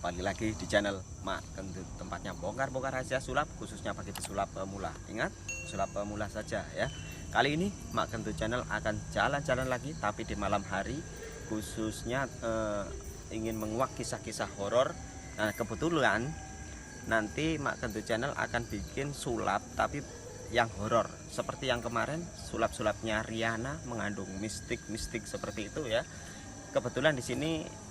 kembali lagi di channel Mak Kentut, tempatnya bongkar-bongkar rahasia sulap, khususnya bagi pesulap pemula. Ingat, sulap pemula saja ya. Kali ini Mak Kentut channel akan jalan-jalan lagi, tapi di malam hari, khususnya ingin menguak kisah-kisah horor. Nah, kebetulan nanti Mak Kentut channel akan bikin sulap, tapi yang horor seperti yang kemarin, sulap-sulapnya Riana mengandung mistik-mistik seperti itu ya. Kebetulan di sini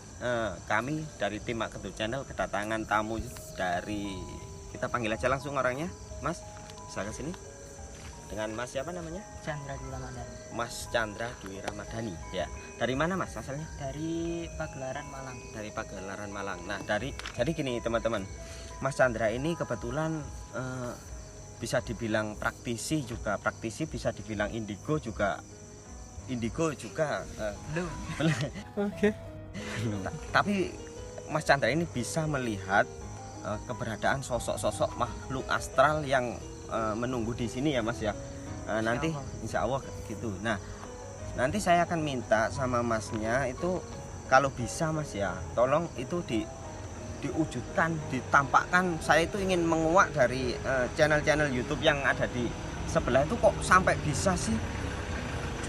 kami dari tim Mak Kentut channel kedatangan tamu dari, kita panggil aja langsung orangnya. Mas, bisa ke sini dengan Mas siapa namanya? Chandra Dwi Ramadhani. Mas Chandra Dwi Ramadhani ya. Dari mana Mas asalnya? Dari Pagelaran Malang. Dari Pagelaran Malang. Nah, jadi gini teman-teman, Mas Chandra ini kebetulan bisa dibilang praktisi juga, bisa dibilang indigo juga. Belum. Oke. Tapi Mas Chandra ini bisa melihat keberadaan sosok-sosok makhluk astral yang menunggu di sini ya Mas ya. Nanti insya Allah gitu. Nah, nanti saya akan minta sama Masnya itu kalau bisa Mas ya, tolong itu diwujudkan, ditampakkan. Saya itu ingin menguak dari channel-channel YouTube yang ada di sebelah itu, kok sampai bisa sih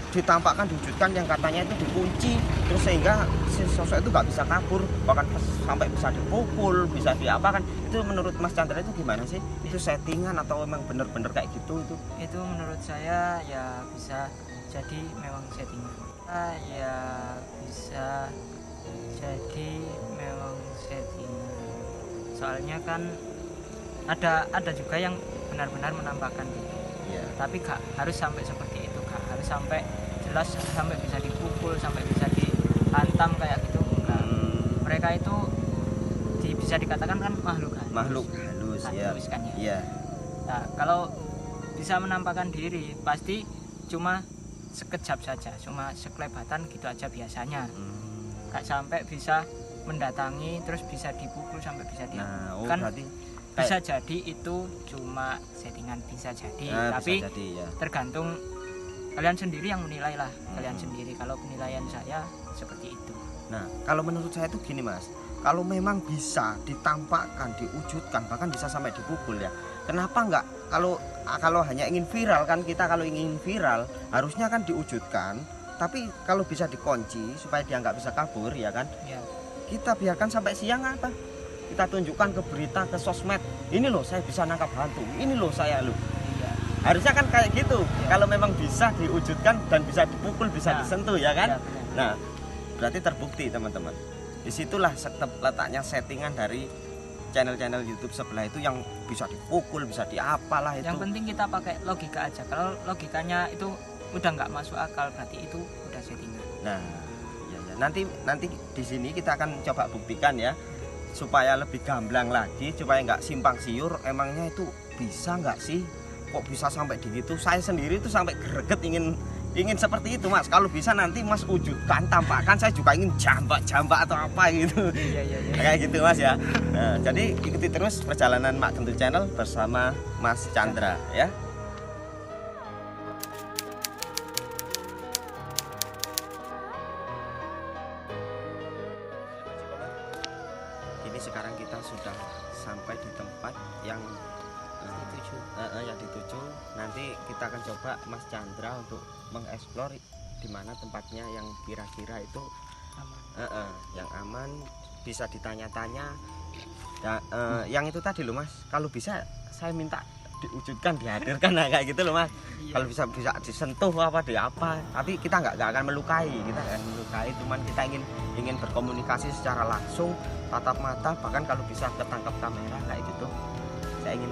ditampakkan, diwujudkan, yang katanya itu dikunci terus sehingga si sosok itu nggak bisa kabur, bahkan sampai bisa dipukul, bisa diapakan. Itu menurut Mas Chandra itu gimana sih? Itu settingan atau memang bener-bener kayak gitu? Itu menurut saya ya bisa jadi memang settingan. Ya bisa jadi memang settingan. Soalnya kan ada juga yang benar-benar menampakkan gitu. Yeah. Tapi gak harus sampai seperti itu, gak harus sampai jelas sampai bisa dipukul, sampai bisa dihantam kayak gitu. Enggak. Mereka itu bisa dikatakan kan makhluk halus ya. Kan ya. Yeah. Nah, kalau bisa menampakkan diri pasti cuma sekejap saja, cuma sekelebatan gitu aja biasanya. Gak sampai bisa mendatangi terus bisa dipukul sampai bisa dihantam. Kan berarti bisa jadi itu cuma settingan, bisa jadi, tapi bisa jadi, ya. Tergantung kalian sendiri yang menilai lah. Kalian sendiri, kalau penilaian saya seperti itu. Nah, kalau menurut saya itu gini Mas, kalau memang bisa ditampakkan, diwujudkan, bahkan bisa sampai dipukul ya, kenapa enggak? Kalau hanya ingin viral kan, kita kalau ingin viral harusnya kan diwujudkan, tapi kalau bisa dikunci supaya dia nggak bisa kabur ya kan ya. Kita biarkan sampai siang apa, kita tunjukkan ke berita, ke sosmed, ini loh saya bisa nangkap hantu, ini loh saya loh. Iya. Harusnya kan kayak gitu ya. Kalau memang bisa diwujudkan dan bisa dipukul, bisa disentuh ya kan ya, nah berarti terbukti teman-teman. Disitulah letaknya settingan dari channel-channel YouTube sebelah itu yang bisa dipukul, bisa diapalah itu. Yang penting kita pakai logika aja. Kalau logikanya itu udah nggak masuk akal, berarti itu udah settingan. Nah ya, nanti di sini kita akan coba buktikan ya, supaya lebih gamblang lagi, supaya nggak simpang siur. Emangnya itu bisa nggak sih, kok bisa sampai di gitu? Saya sendiri itu sampai greget ingin seperti itu Mas. Kalau bisa nanti Mas wujudkan, tampakkan, saya juga ingin jambak atau apa gitu. Iya. Kayak gitu Mas ya. Nah, jadi ikuti terus perjalanan Mak Kentut channel bersama Mas Chandra ya. Ini sekarang kita sudah sampai di tempat yang dituju. Nanti kita akan coba Mas Chandra untuk mengeksplor di mana tempatnya yang kira-kira itu aman. Yang aman, bisa ditanya-tanya. Yang itu tadi loh Mas, kalau bisa saya minta diwujudkan, dihadirkan kayak gitu loh Mas. Iya. Kalau bisa disentuh apa di apa, tapi kita nggak akan melukai, cuman kita ingin berkomunikasi secara langsung, tatap mata, bahkan kalau bisa ketangkap kamera kayak gitu. Saya ingin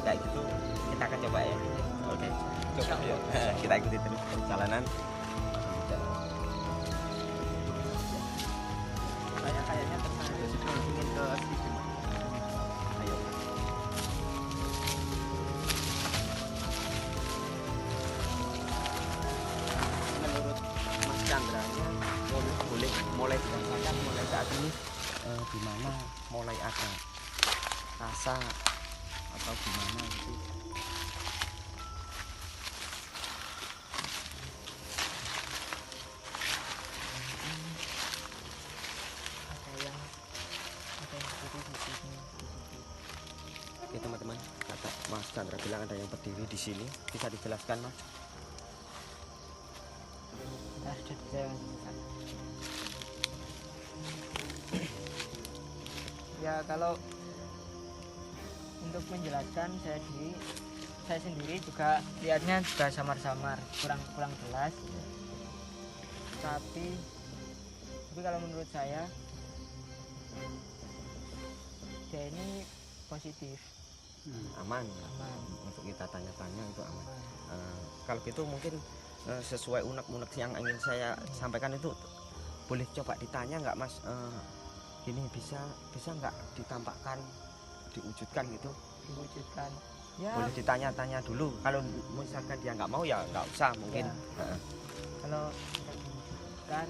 kayak gitu. Kita akan coba ya. Oke. Coba ya. Kita ikuti terus perjalanan. Kayaknya tertarik ingin ke situ. Ayo. Menurut Mas Chandra nya mulai dirasakan mulai saat ini di mana mulai ada rasa atau gimana gitu. Ada yang Oke teman-teman, kata Mas Chandra bilang ada yang berdiri di sini, bisa dijelaskan Mas? Ya kalau untuk menjelaskan saya sendiri juga lihatnya juga samar-samar, kurang jelas. Tapi kalau menurut saya dia ini positif, Aman. aman. Untuk kita tanya-tanya itu aman. Kalau gitu mungkin sesuai unek-unek yang ingin saya sampaikan itu boleh coba ditanya nggak Mas? Ini bisa nggak ditampakkan, diwujudkan gitu? Diwujudkan. Ya, Boleh ditanya-tanya dulu. Kalau misalkan dia nggak mau ya nggak usah mungkin. Ya. Kalau tidak diwujudkan,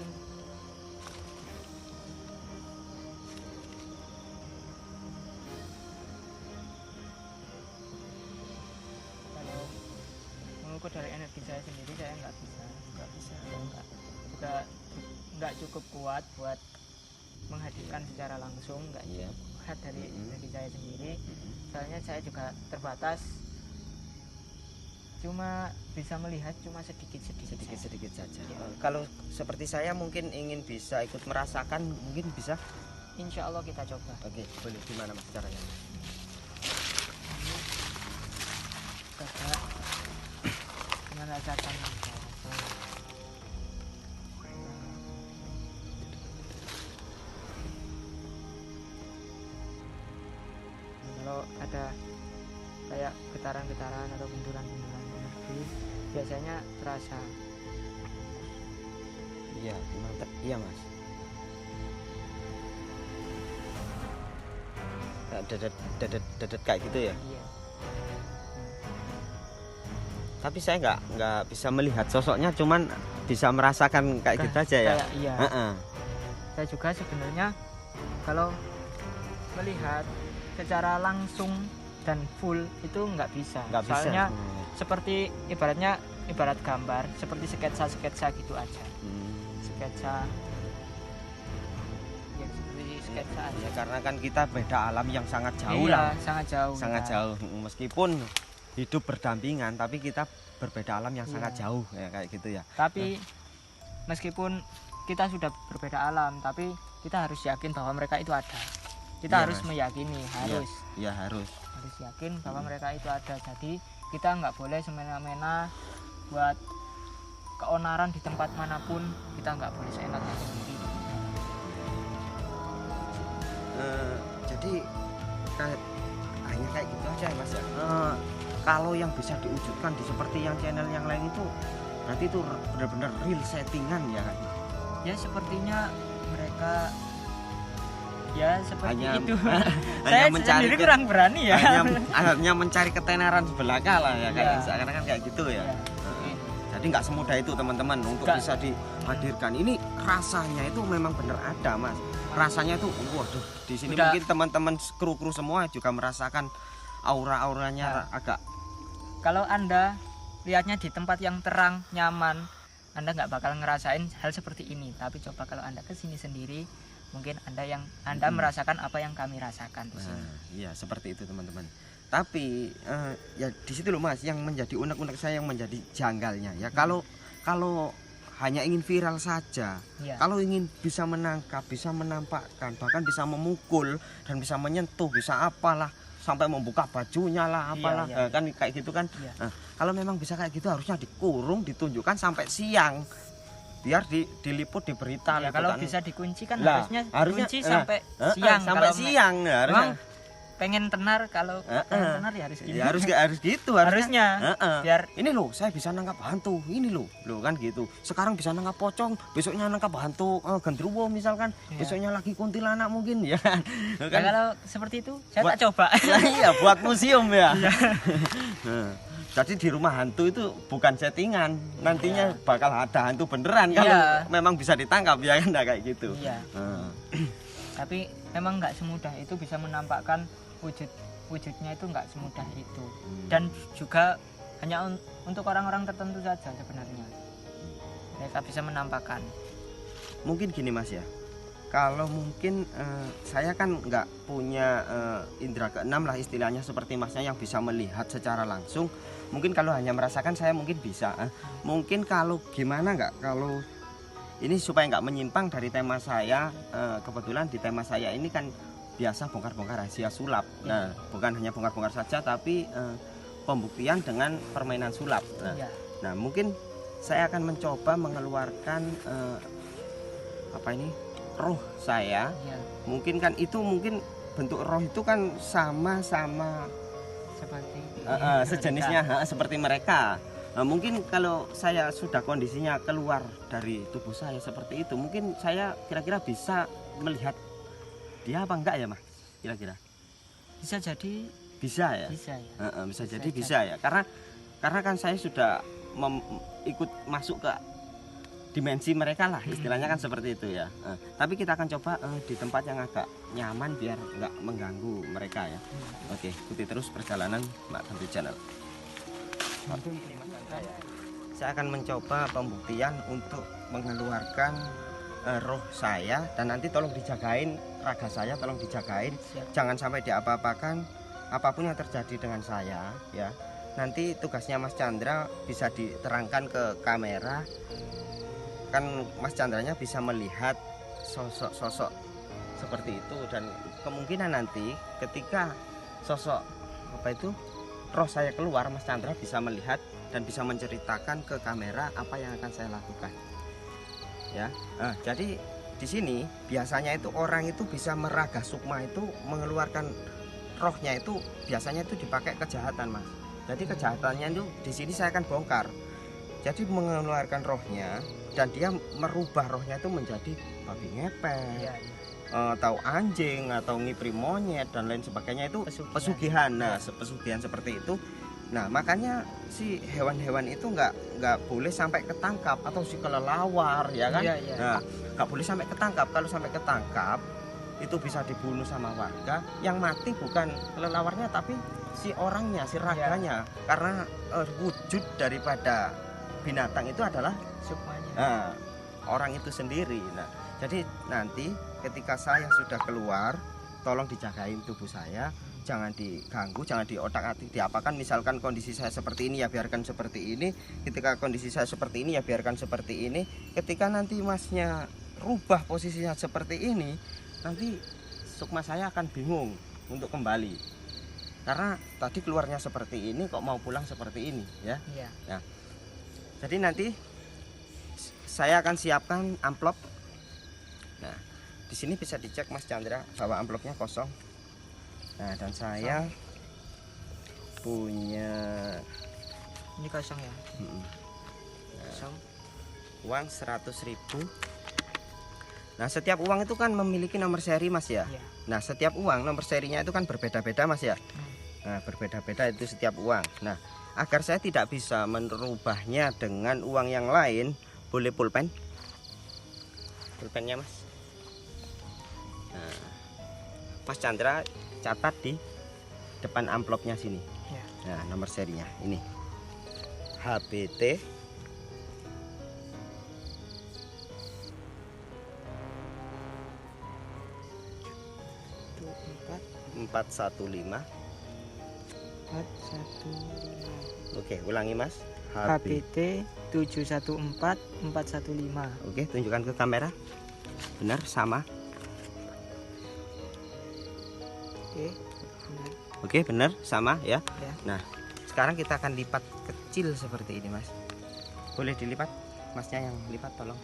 kalau mengukur dari energi saya sendiri saya nggak bisa juga nggak cukup kuat buat menghadirkan secara langsung, nggak Iya. kuat dari energi saya sendiri. Soalnya saya juga terbatas, cuma bisa melihat cuma sedikit saja. Ya. Kalau seperti saya mungkin ingin bisa ikut merasakan, mungkin bisa. Insya Allah kita coba. Oke, boleh. Gimana Mas caranya? Coba merasakan kalau ada kayak getaran-getaran atau benturan-benturan energi biasanya terasa. Iya, mantap. Iya Mas. Dedet kayak gitu ya. Iya. Tapi saya nggak bisa melihat sosoknya, cuman bisa merasakan kayak gitu aja ya. Kayak, iya. Saya juga sebenarnya kalau melihat secara langsung dan full itu nggak bisa. Nggak bisa. Soalnya seperti ibarat gambar, seperti sketsa gitu aja. Sketsa. Ya seperti sketsa aja. Ya, karena kan kita beda alam yang sangat jauh Iya, lah. sangat jauh. Sangat kita. jauh. Meskipun hidup berdampingan, tapi kita berbeda alam yang Iya. sangat jauh ya kayak gitu ya. Tapi meskipun kita sudah berbeda alam, tapi kita harus yakin bahwa mereka itu ada. Kita Iya, harus Mas. meyakini, harus Iya harus. yakin bahwa mereka itu ada. Jadi kita nggak boleh semena-mena buat keonaran di tempat manapun, kita nggak boleh seenaknya sendiri. Jadi hanya kayak gitu aja ya Mas ya. Kalau yang bisa diwujudkan di seperti yang channel yang lain itu berarti itu benar-benar real settingan ya kan? Ya sepertinya mereka ya seperti Hanya- itu. hanya Saya mencari sendiri kurang berani ya. hanya mencari ketenaran belaka lah ya kayak Iya. seakan kan kayak gitu ya. Ya, mungkin. Jadi nggak semudah itu teman-teman untuk Nggak. bisa dihadirkan. Ini rasanya itu memang benar ada Mas. Rasanya itu waduh di sini Udah. mungkin teman-teman kru-kru semua juga merasakan aura-auranya agak Kalau Anda lihatnya di tempat yang terang, nyaman, Anda nggak bakal ngerasain hal seperti ini. Tapi coba kalau Anda kesini sendiri, mungkin Anda merasakan apa yang kami rasakan di sini. Nah, iya seperti itu teman-teman. Tapi ya di situ loh Mas yang menjadi unek-unek saya, yang menjadi janggalnya ya. Kalau hanya ingin viral saja, Iya. kalau ingin bisa menangkap, bisa menampakkan, bahkan bisa memukul dan bisa menyentuh, bisa apalah, sampai membuka bajunya lah, apalah, Iya, iya. kan kayak gitu kan. Iya. Nah, kalau memang bisa kayak gitu harusnya dikurung, ditunjukkan sampai siang, biar diliput di berita. Ya, kalau liputan. bisa dikunci kan Lah, harusnya harusnya, dikunci sampai siang. sampai Kalau siang ya, harusnya. memang pengen tenar, kalau pengen tenar ya harus gini. Ya, harus gitu Harusnya. Biar ini loh saya bisa nangkap hantu, ini loh kan gitu. Sekarang bisa nangkap pocong, besoknya nangkap hantu gendruwo misalkan, Iya. besoknya lagi kuntilanak mungkin ya kan. ya, kalau seperti itu saya tak coba. Nah, iya buat museum ya. Nah, jadi di rumah hantu itu bukan settingan, nantinya bakal ada hantu beneran kalau Iya. memang bisa ditangkap ya kan, nah, kayak gitu. Iya. Nah, Tapi memang nggak semudah itu bisa menampakkan wujudnya, itu nggak semudah itu. Dan juga hanya untuk orang-orang tertentu saja sebenarnya mereka bisa menampakkan. mungkin gini Mas ya, kalau mungkin saya kan nggak punya indera keenam lah istilahnya seperti masnya yang bisa melihat secara langsung. Mungkin kalau hanya merasakan saya mungkin bisa. Mungkin kalau gimana nggak kalau ini supaya nggak menyimpang dari tema saya, kebetulan di tema saya ini kan biasa bongkar-bongkar rahasia sulap. Nah, bukan hanya bongkar-bongkar saja tapi pembuktian dengan permainan sulap. Nah, mungkin saya akan mencoba mengeluarkan roh saya. Mungkin kan itu mungkin bentuk roh itu kan sama-sama Seperti sejenisnya seperti mereka. Mungkin kalau saya sudah kondisinya keluar dari tubuh saya seperti itu, mungkin saya kira-kira bisa melihat dia apa enggak ya Mas? Kira-kira bisa jadi bisa ya? Bisa jadi bisa ya, karena kan saya sudah ikut masuk ke dimensi mereka lah, istilahnya kan seperti itu ya. Tapi kita akan coba di tempat yang agak nyaman biar nggak mengganggu mereka ya. Oke, ikuti terus perjalanan Mbak Tantu Channel. Saya akan mencoba pembuktian untuk mengeluarkan roh saya, dan nanti tolong dijagain raga saya, tolong dijagain. Jangan sampai diapa-apakan apapun yang terjadi dengan saya ya. Nanti tugasnya Mas Chandra bisa diterangkan ke kamera, kan Mas Chandranya bisa melihat sosok-sosok seperti itu, dan kemungkinan nanti ketika sosok roh saya keluar, Mas Chandra bisa melihat dan bisa menceritakan ke kamera apa yang akan saya lakukan ya. Jadi di sini biasanya itu orang itu bisa meraga sukma itu mengeluarkan rohnya itu biasanya itu dipakai kejahatan Mas. Jadi kejahatannya itu di sini saya akan bongkar. Jadi mengeluarkan rohnya dan dia merubah rohnya itu menjadi babi ngepet, atau anjing, atau ngipri monyet dan lain sebagainya, itu pesugihan. Nah, pesugihan seperti itu. Nah, makanya si hewan-hewan itu nggak boleh sampai ketangkap, atau si kelelawar ya kan. Nah, nggak boleh sampai ketangkap. Kalau sampai ketangkap itu bisa dibunuh sama warga. Yang mati bukan kelelawarnya tapi si orangnya, si raganya. Karena wujud daripada binatang itu adalah sukmanya. Orang itu sendiri. Nah, jadi nanti ketika saya sudah keluar, tolong dijagain tubuh saya, jangan diganggu, jangan diotak-atik, diapakan. Misalkan kondisi saya seperti ini ya biarkan seperti ini, ketika kondisi saya seperti ini ya biarkan seperti ini. Ketika nanti Masnya rubah posisinya seperti ini, nanti sukma saya akan bingung untuk kembali, karena tadi keluarnya seperti ini kok mau pulang seperti ini ya. Nah, jadi nanti saya akan siapkan amplop. Nah, di sini bisa dicek Mas Chandra bahwa amplopnya kosong. Nah, dan saya punya ini kosong ya. Kosong. Uang 100.000. Nah, setiap uang itu kan memiliki nomor seri Mas ya. Nah, setiap uang nomor serinya itu kan berbeda-beda Mas ya. Nah, berbeda-beda itu setiap uang. Nah, agar saya tidak bisa merubahnya dengan uang yang lain, boleh pulpen? Pulpennya Mas. Nah, Mas Chandra catat di depan amplopnya sini. Nah, nomor serinya ini HBT 415. Oke, ulangi Mas. HBT 714415. Oke, tunjukkan ke kamera. Benar, sama. Oke, benar, sama ya. Nah, sekarang kita akan lipat kecil seperti ini Mas. Boleh dilipat, Masnya yang lipat tolong.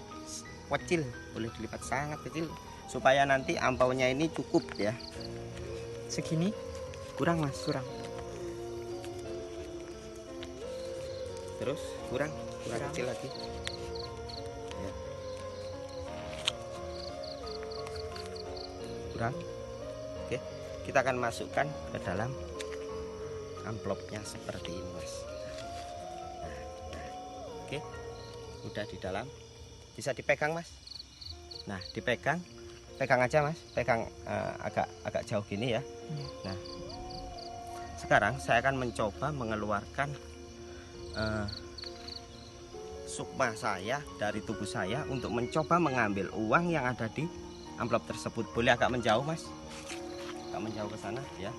Kecil, boleh dilipat sangat kecil supaya nanti ampaunya ini cukup ya. Segini? Kurang Mas, kurang. Terus kurang kecil lagi ya. Kurang. Oke, kita akan masukkan ke dalam amplopnya seperti ini Mas. Oke, udah di dalam, bisa dipegang Mas. Nah, dipegang, pegang aja Mas, pegang agak jauh gini ya. Nah, sekarang saya akan mencoba mengeluarkan sukma saya dari tubuh saya untuk mencoba mengambil uang yang ada di amplop tersebut. Boleh agak menjauh Mas, agak menjauh ke sana ya.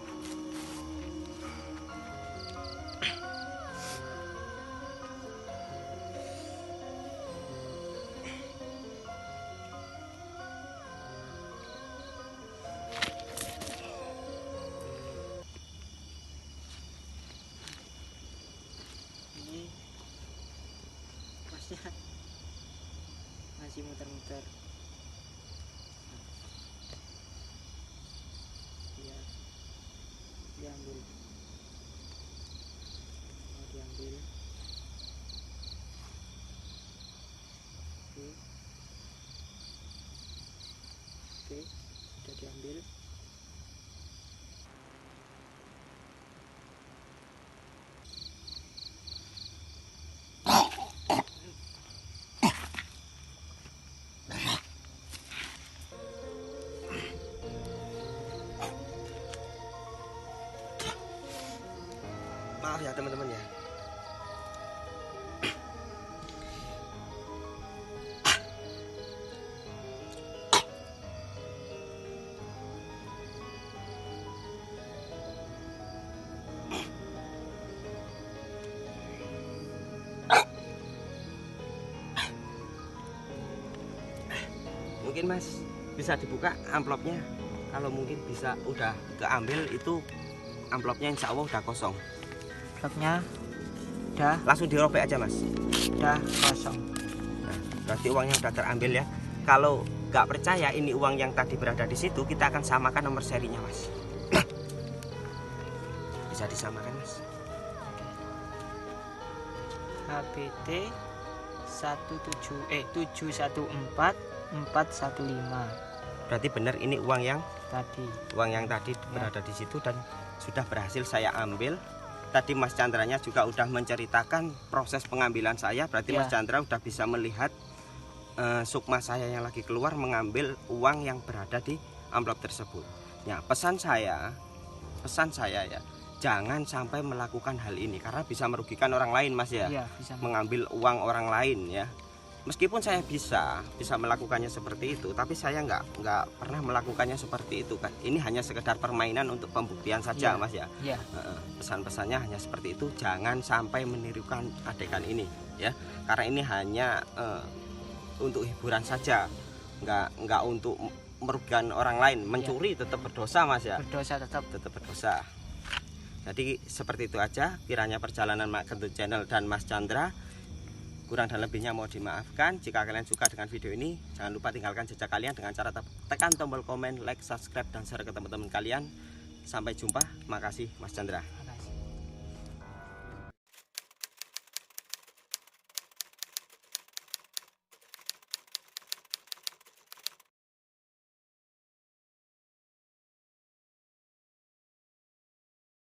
Ini masnya masih muter-muter. Ya, diambil, mau diambil. Oke, oke, udah diambil. Maaf ya teman-teman ya. Mungkin Mas bisa dibuka amplopnya. Kalau mungkin bisa udah keambil itu amplopnya, insya Allah udah kosong. Amplopnya udah Langsung dirobek aja Mas. kosong. Nah, berarti uangnya udah terambil ya. Kalau nggak percaya ini uang yang tadi berada di situ, kita akan samakan nomor serinya Mas. Bisa disamakan Mas. HBT 714415. Berarti benar ini uang yang Tadi berada di situ dan sudah berhasil saya ambil. Tadi Mas Chandranya juga udah menceritakan proses pengambilan saya. Berarti Ya. Mas Chandra udah bisa melihat sukma saya yang lagi keluar mengambil uang yang berada di amplop tersebut. Ya, pesan saya ya, jangan sampai melakukan hal ini karena bisa merugikan orang lain Mas ya. Iya, bisa. Mengambil uang orang lain ya. Meskipun saya bisa melakukannya seperti itu, tapi saya nggak pernah melakukannya seperti itu kan. Ini hanya sekedar permainan untuk pembuktian saja Iya. Mas ya. Iya. Pesan-pesannya hanya seperti itu, jangan sampai menirukan adegan ini ya, karena ini hanya untuk hiburan saja, nggak untuk merugikan orang lain. Mencuri tetap berdosa Mas ya, Berdosa tetap. berdosa. Jadi seperti itu aja kiranya perjalanan Mak Kentut Channel dan Mas Chandra. Kurang dan lebihnya mau dimaafkan. Jika kalian suka dengan video ini, jangan lupa tinggalkan jejak kalian dengan cara tekan tombol komen, like, subscribe, dan share ke teman-teman kalian. Sampai jumpa. Makasih Mas Chandra.